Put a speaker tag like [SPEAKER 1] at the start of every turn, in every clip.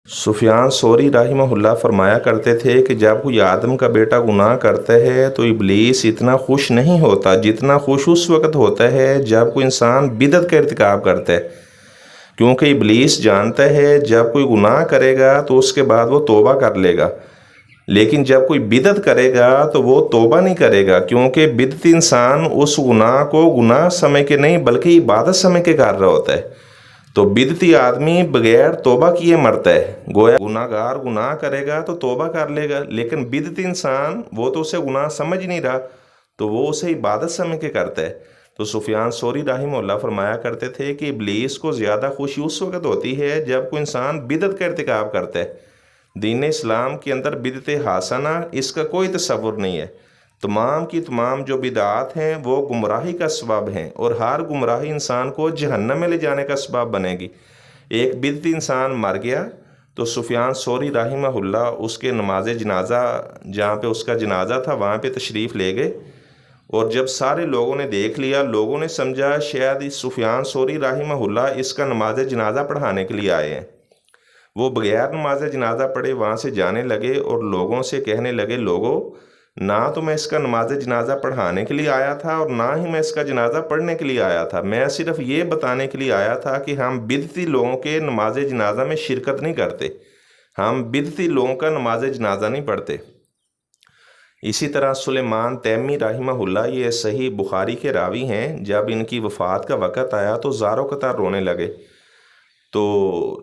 [SPEAKER 1] سفیان ثوری رحمہ اللہ فرمایا کرتے تھے کہ جب کوئی آدم کا بیٹا گناہ کرتا ہے تو ابلیس اتنا خوش نہیں ہوتا جتنا خوش اس وقت ہوتا ہے جب کوئی انسان بدعت کا ارتکاب کرتا ہے، کیونکہ ابلیس جانتا ہے جب کوئی گناہ کرے گا تو اس کے بعد وہ توبہ کر لے گا، لیکن جب کوئی بدعت کرے گا تو وہ توبہ نہیں کرے گا، کیونکہ بدعتی انسان اس گناہ کو گناہ سمجھ کے نہیں بلکہ عبادت سمجھ کے کر رہا ہوتا ہے۔ تو بدعتی آدمی بغیر توبہ کیے مرتا ہے، گویا گناہ گار گناہ کرے گا تو توبہ کر لے گا، لیکن بدعتی انسان وہ تو اسے گناہ سمجھ نہیں رہا تو وہ اسے عبادت سمجھ کے کرتا ہے۔ تو سفیان ثوری رحمہ اللہ فرمایا کرتے تھے کہ ابلیس کو زیادہ خوشی اس وقت ہوتی ہے جب کوئی انسان بدعت کا ارتکاب کرتا ہے۔ دین اسلام کے اندر بدعت حسنہ اس کا کوئی تصور نہیں ہے، تمام کی تمام جو بدعات ہیں وہ گمراہی کا سبب ہیں، اور ہر گمراہی انسان کو جہنم میں لے جانے کا سبب بنے گی۔ ایک بدعتی انسان مر گیا تو سفیان ثوری رحمہ اللہ اس کے نماز جنازہ جہاں پہ اس کا جنازہ تھا وہاں پہ تشریف لے گئے، اور جب سارے لوگوں نے دیکھ لیا، لوگوں نے سمجھا شاید اس سفیان ثوری رحمہ اللہ اس کا نماز جنازہ پڑھانے کے لیے آئے ہیں۔ وہ بغیر نماز جنازہ پڑھے وہاں سے جانے لگے اور لوگوں سے کہنے لگے، لوگوں نہ تو میں اس کا نماز جنازہ پڑھانے کے لیے آیا تھا اور نہ ہی میں اس کا جنازہ پڑھنے کے لیے آیا تھا، میں صرف یہ بتانے کے لیے آیا تھا کہ ہم بدعتی لوگوں کے نماز جنازہ میں شرکت نہیں کرتے، ہم بدعتی لوگوں کا نماز جنازہ نہیں پڑھتے۔ اسی طرح سلیمان تیمی رحمہ اللہ یہ صحیح بخاری کے راوی ہیں، جب ان کی وفات کا وقت آیا تو زاروں قطار رونے لگے، تو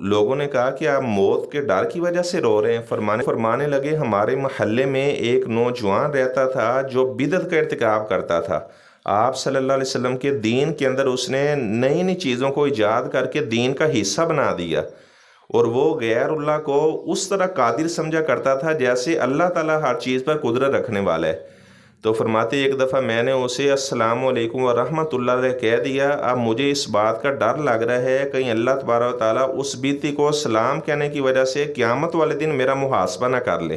[SPEAKER 1] لوگوں نے کہا کہ آپ موت کے ڈر کی وجہ سے رو رہے ہیں؟ فرمانے لگے ہمارے محلے میں ایک نوجوان رہتا تھا جو بدعت کا ارتکاب کرتا تھا، آپ صلی اللہ علیہ وسلم کے دین کے اندر اس نے نئی نئی چیزوں کو ایجاد کر کے دین کا حصہ بنا دیا، اور وہ غیر اللہ کو اس طرح قادر سمجھا کرتا تھا جیسے اللہ تعالیٰ ہر چیز پر قدرت رکھنے والا ہے۔ تو فرماتے ایک دفعہ میں نے اسے السلام علیکم ورحمۃ اللہ علیہ کہہ دیا، اب مجھے اس بات کا ڈر لگ رہا ہے کہیں اللہ تبارک و تعالیٰ اس بیتی کو سلام کہنے کی وجہ سے قیامت والے دن میرا محاسبہ نہ کر لے۔